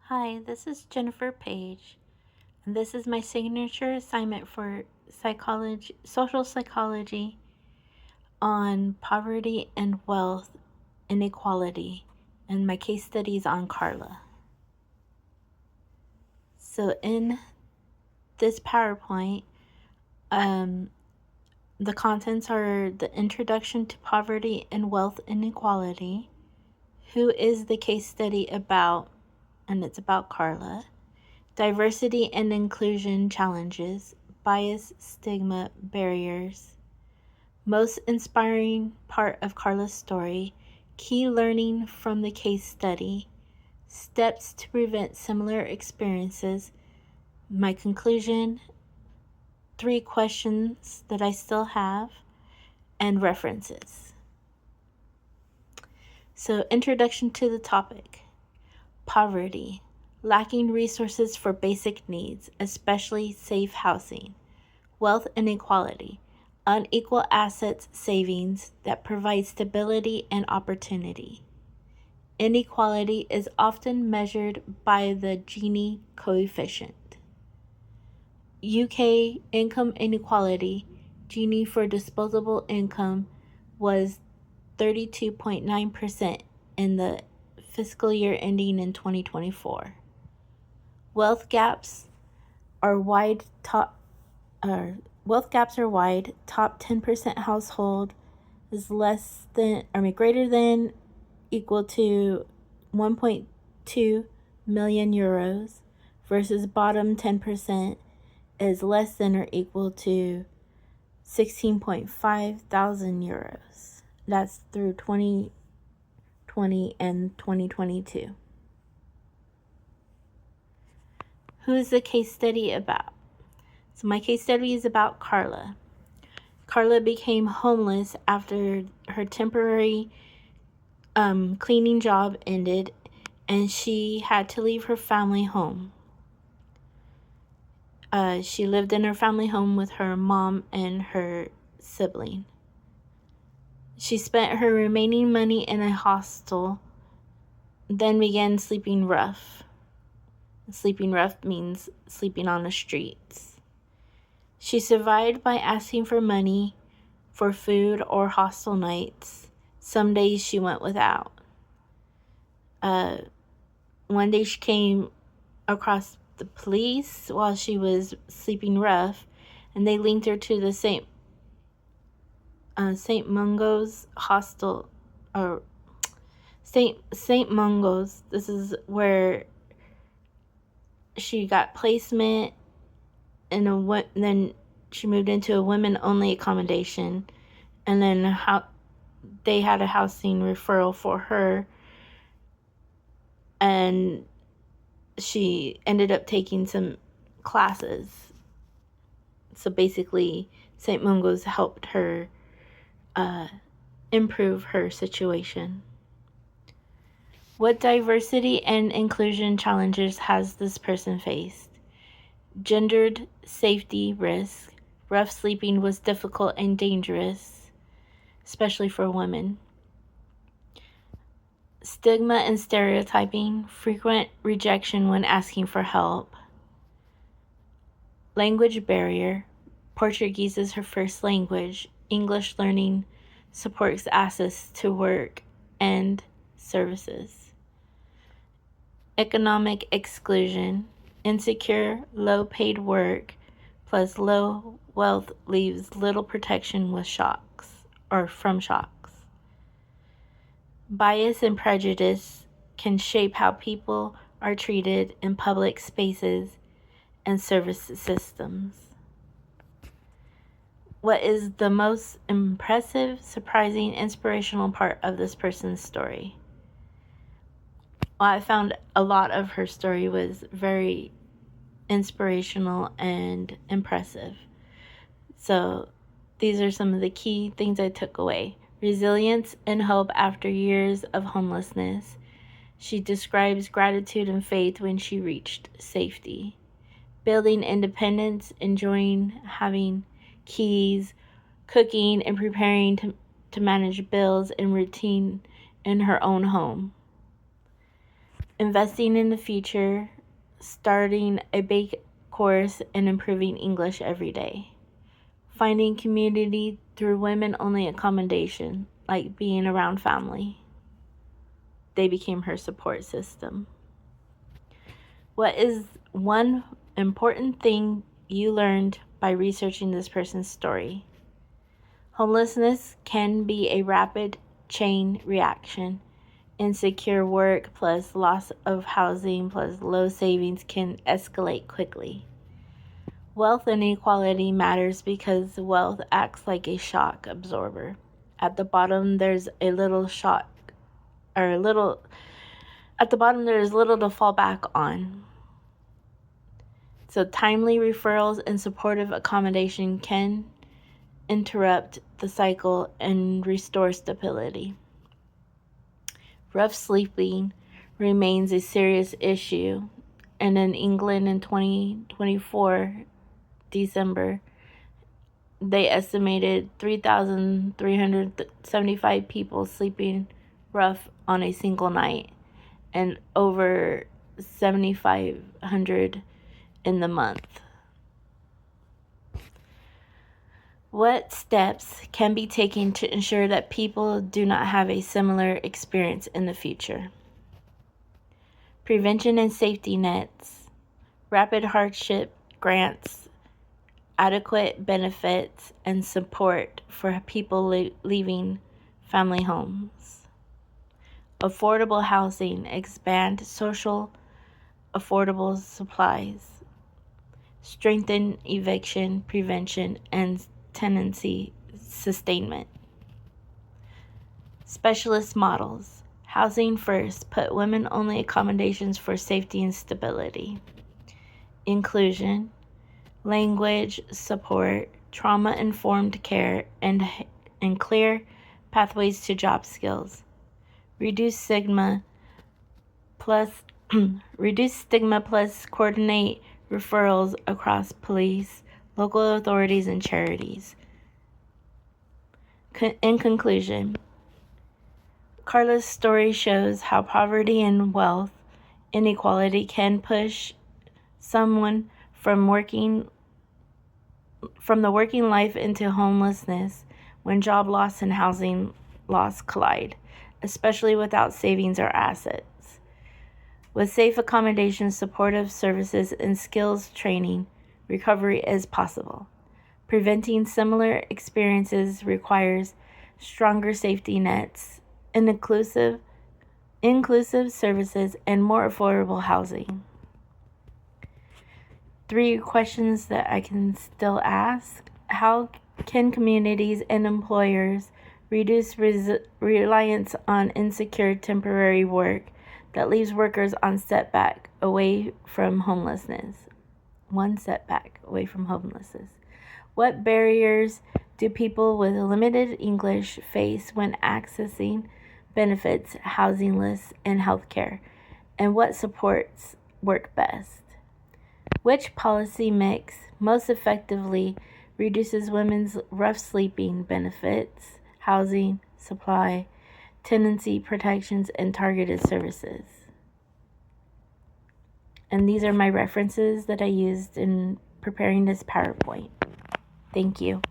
Hi, this is Jennifer Page, and this is my signature assignment for social psychology on poverty and wealth inequality, and my case study is on Carla. So in this PowerPoint, the contents are the introduction to poverty and wealth inequality, who is the case study about, and it's about Carla. Diversity and inclusion challenges, bias, stigma, barriers. Most inspiring part of Carla's story, key learning from the case study, steps to prevent similar experiences, my conclusion, 3 questions that I still have, and references. So, introduction to the topic. Poverty. Lacking resources for basic needs, especially safe housing. Wealth inequality, unequal assets savings that provide stability and opportunity. Inequality is often measured by the Gini coefficient. UK income inequality, Gini for disposable income, was 32.9% in the fiscal year ending in 2024. Wealth gaps are wide. Top 10% household is greater than equal to 1.2 million euros versus bottom 10% is less than or equal to 16.5 thousand euros. That's through 2020 and 2022. Who is the case study about? So my case study is about Carla. Carla became homeless after her temporary cleaning job ended, and she had to leave her family home. She lived in her family home with her mom and her sibling. She spent her remaining money in a hostel, then began sleeping rough. Sleeping rough means sleeping on the streets. She survived by asking for money for food or hostel nights. Some days she went without. One day she came across the police while she was sleeping rough, and they linked her to the St. Mungo's hostel, or St. Mungo's. This is where she got placement then she moved into a women-only accommodation, and then they had a housing referral for her, and she ended up taking some classes. So basically, St. Mungo's helped her improve her situation. What diversity and inclusion challenges has this person faced? Gendered safety risk. Rough sleeping was difficult and dangerous, especially for women. Stigma and stereotyping. Frequent rejection when asking for help. Language barrier. Portuguese is her first language. English learning supports access to work and services. Economic exclusion. Insecure, low-paid work plus low wealth leaves little protection from shocks. Bias and prejudice can shape how people are treated in public spaces and service systems. What is the most impressive, surprising, inspirational part of this person's story? Well, I found a lot of her story was very inspirational and impressive. So these are some of the key things I took away. Resilience and hope after years of homelessness. She describes gratitude and faith when she reached safety. Building independence, enjoying having keys, cooking and preparing to manage bills and routine in her own home. investing in the future, starting a bake course, and improving English every day. Finding community through women-only accommodation, like being around family. They became her support system. What is one important thing you learned by researching this person's story? Homelessness can be a rapid chain reaction. Insecure work plus loss of housing plus low savings can escalate quickly. Wealth inequality matters because wealth acts like a shock absorber. At the bottom, there's little to fall back on. So timely referrals and supportive accommodation can interrupt the cycle and restore stability. Rough sleeping remains a serious issue, and in England in 2024, December, they estimated 3,375 people sleeping rough on a single night, and over 7,500 in the month. What steps can be taken to ensure that people do not have a similar experience in the future? Prevention and safety nets, rapid hardship grants, adequate benefits, and support for people leaving family homes. Affordable housing, expand social affordable supplies, strengthen eviction prevention and tenancy sustainment. Specialist models, housing first, put women-only accommodations for safety and stability. Inclusion, language support, trauma-informed care, and clear pathways to job skills. Reduce stigma plus coordinate referrals across police, local authorities, and charities. In conclusion, Carla's story shows how poverty and wealth inequality can push someone from the working life into homelessness when job loss and housing loss collide, especially without savings or assets. With safe accommodations, supportive services, and skills training, recovery is possible. Preventing similar experiences requires stronger safety nets, inclusive services, and more affordable housing. 3 questions that I can still ask. How can communities and employers reduce reliance on insecure temporary work that leaves workers on setback away from homelessness? One setback away from homelessness. What barriers do people with limited English face when accessing benefits, housing lists, and healthcare? And what supports work best? Which policy mix most effectively reduces women's rough sleeping benefits, housing, supply, tenancy protections, and targeted services? And these are my references that I used in preparing this PowerPoint. Thank you.